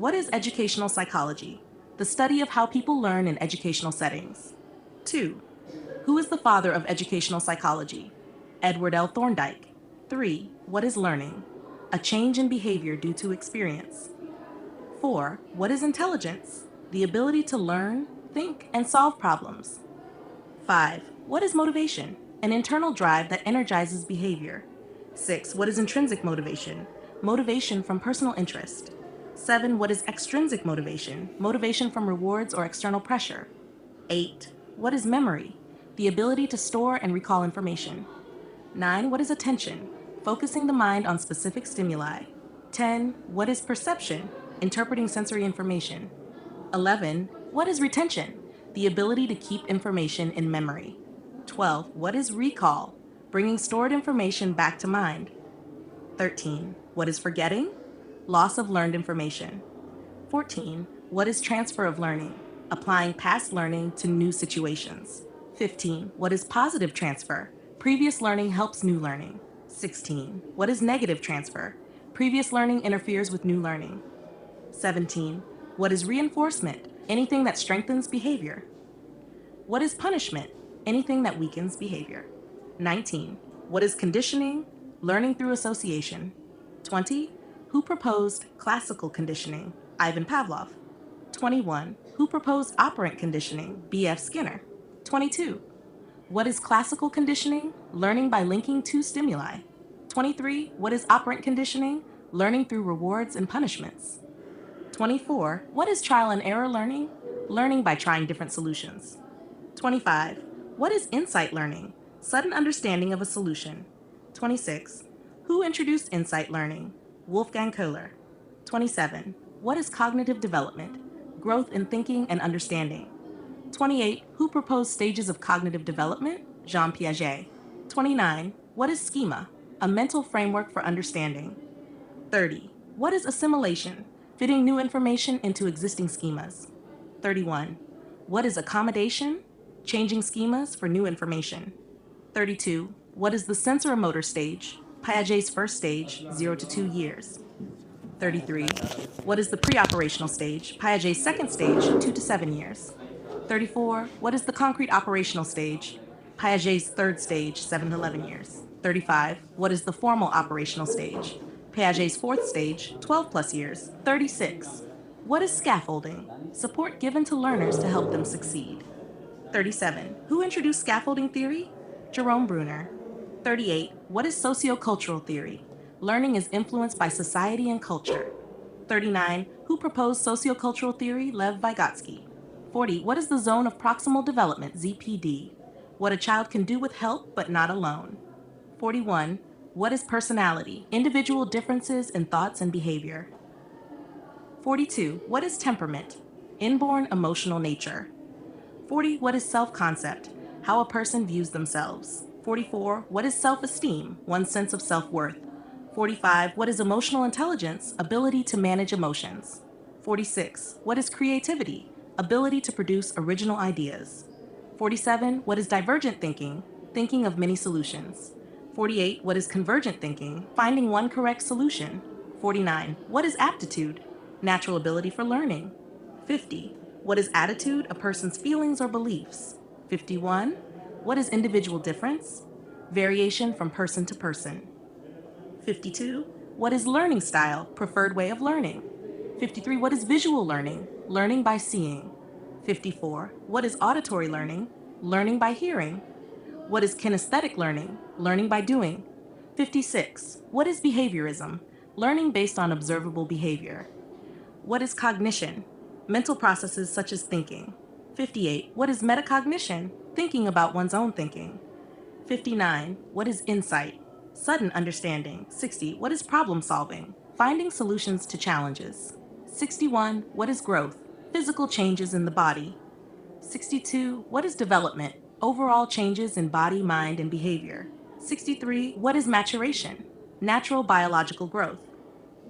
What is educational psychology? The study of how people learn in educational settings. 2. Who is the father of educational psychology? Edward L. Thorndike. 3. What is learning? A change in behavior due to experience. 4. What is intelligence? The ability to learn, think, and solve problems. 5. What is motivation? An internal drive that energizes behavior. 6. What is intrinsic motivation? Motivation from personal interest. 7. What is extrinsic motivation? Motivation from rewards or external pressure. 8. What is memory? The ability to store and recall information. 9. What is attention? Focusing the mind on specific stimuli. 10. What is perception? Interpreting sensory information. 11. What is retention? The ability to keep information in memory. 12. What is recall? Bringing stored information back to mind. 13. What is forgetting? Loss of learned information. 14. What is transfer of learning? Applying past learning to new situations. 15. What is positive transfer? Previous learning helps new learning. 16. What is negative transfer? Previous learning interferes with new learning. 17. What is reinforcement? Anything that strengthens behavior. What is punishment? Anything that weakens behavior. 19. What is conditioning? Learning through association. 20. Who proposed classical conditioning? Ivan Pavlov. 21. Who proposed operant conditioning? B.F. Skinner. 22. What is classical conditioning? Learning by linking two stimuli. 23. What is operant conditioning? Learning through rewards and punishments. 24. What is trial and error learning? Learning by trying different solutions. 25. What is insight learning? Sudden understanding of a solution. 26. Who introduced insight learning? Wolfgang Kohler. 27. What is cognitive development? Growth in thinking and understanding. 28. Who proposed stages of cognitive development? Jean Piaget. 29. What is schema? A mental framework for understanding. 30. What is assimilation? Fitting new information into existing schemas. 31. What is accommodation? Changing schemas for new information. 32. What is the sensoromotor stage? Piaget's first stage, 0 to 2 years. 33. What is the pre-operational stage? Piaget's second stage, 2 to 7 years. 34. What is the concrete operational stage? Piaget's third stage, 7 to 11 years. 35. What is the formal operational stage? Piaget's fourth stage, 12 plus years. 36. What is scaffolding? Support given to learners to help them succeed. 37. Who introduced scaffolding theory? Jerome Bruner. 38. What is sociocultural theory? Learning is influenced by society and culture. 39. Who proposed sociocultural theory? Lev Vygotsky. 40. What is the zone of proximal development? ZPD. What a child can do with help but not alone. 41. What is personality? Individual differences in thoughts and behavior. 42. What is temperament? Inborn emotional nature. 40. What is self-concept? How a person views themselves. 44. What is self-esteem? One's sense of self-worth. 45. What is emotional intelligence? Ability to manage emotions. 46. What is creativity? Ability to produce original ideas. 47. What is divergent thinking? Thinking of many solutions. 48. What is convergent thinking? Finding one correct solution. 49. What is aptitude? Natural ability for learning. 50. What is attitude? A person's feelings or beliefs. 51. What is individual difference? Variation from person to person. 52. What is learning style? Preferred way of learning. 53. What is visual learning? Learning by seeing. 54. What is auditory learning? Learning by hearing. What is kinesthetic learning? Learning by doing. 56. What is behaviorism? Learning based on observable behavior. What is cognition? Mental processes such as thinking. 58. What is metacognition? Thinking about one's own thinking. 59. What is insight? Sudden understanding. 60. What is problem solving? Finding solutions to challenges. 61. What is growth? Physical changes in the body. 62. What is development? Overall changes in body, mind, and behavior. 63. What is maturation? Natural biological growth.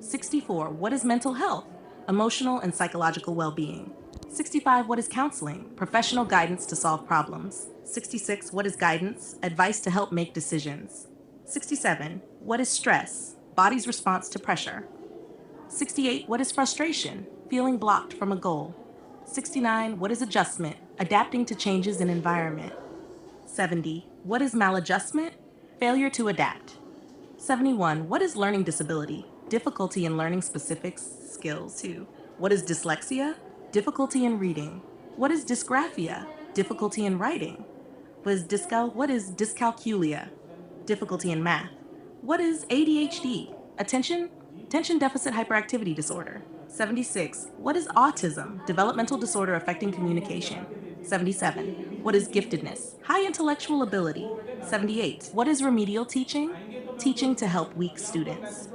64. What is mental health? Emotional and psychological well-being. 65. What is counseling? Professional guidance to solve problems. 66. What is guidance? Advice to help make decisions. 67. What is stress? Body's response to pressure. 68. What is frustration? Feeling blocked from a goal. 69. What is adjustment? Adapting to changes in environment. 70. What is maladjustment? Failure to adapt. 71. What is learning disability? Difficulty in learning specific skills. 2. What is dyslexia? Difficulty in reading. What is dysgraphia? Difficulty in writing. What is dyscalculia? Difficulty in math. What is ADHD? Attention deficit hyperactivity disorder. 76. What is autism? Developmental disorder affecting communication. 77. What is giftedness? High intellectual ability. 78. What is remedial teaching? Teaching to help weak students.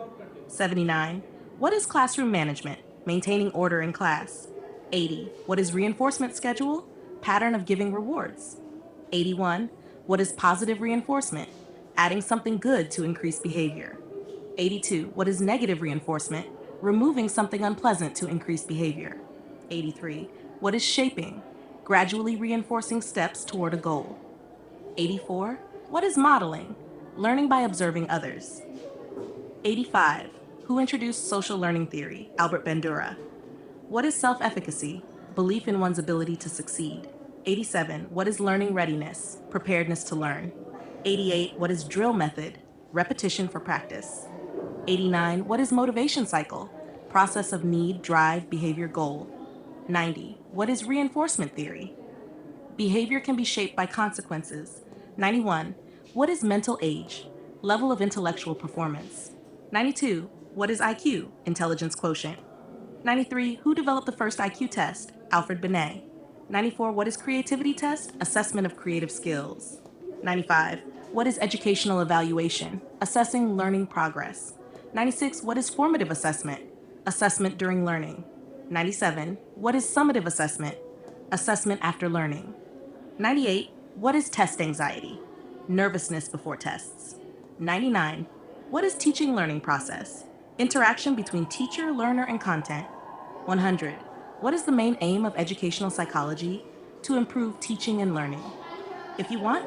79. What is classroom management? Maintaining order in class. 80. What is reinforcement schedule? Pattern of giving rewards. 81. What is positive reinforcement? Adding something good to increase behavior. 82. What is negative reinforcement? Removing something unpleasant to increase behavior. 83. What is shaping? Gradually reinforcing steps toward a goal. 84. What is modeling? Learning by observing others. 85. Who introduced social learning theory? Albert Bandura. What is self-efficacy? Belief in one's ability to succeed. 87. What is learning readiness? Preparedness to learn. 88. What is drill method? Repetition for practice. 89. What is motivation cycle? Process of need, drive, behavior, goal. 90. What is reinforcement theory? Behavior can be shaped by consequences. 91. What is mental age? Level of intellectual performance. 92. What is IQ? Intelligence quotient. 93. Who developed the first IQ test? Alfred Binet. 94. What is creativity test? Assessment of creative skills. 95. What is educational evaluation? Assessing learning progress. 96. What is formative assessment? Assessment during learning. 97. What is summative assessment? Assessment after learning. 98. What is test anxiety? Nervousness before tests. 99. What is teaching learning process? Interaction between teacher, learner, and content. 100. What is the main aim of educational psychology? To improve teaching and learning. If you want,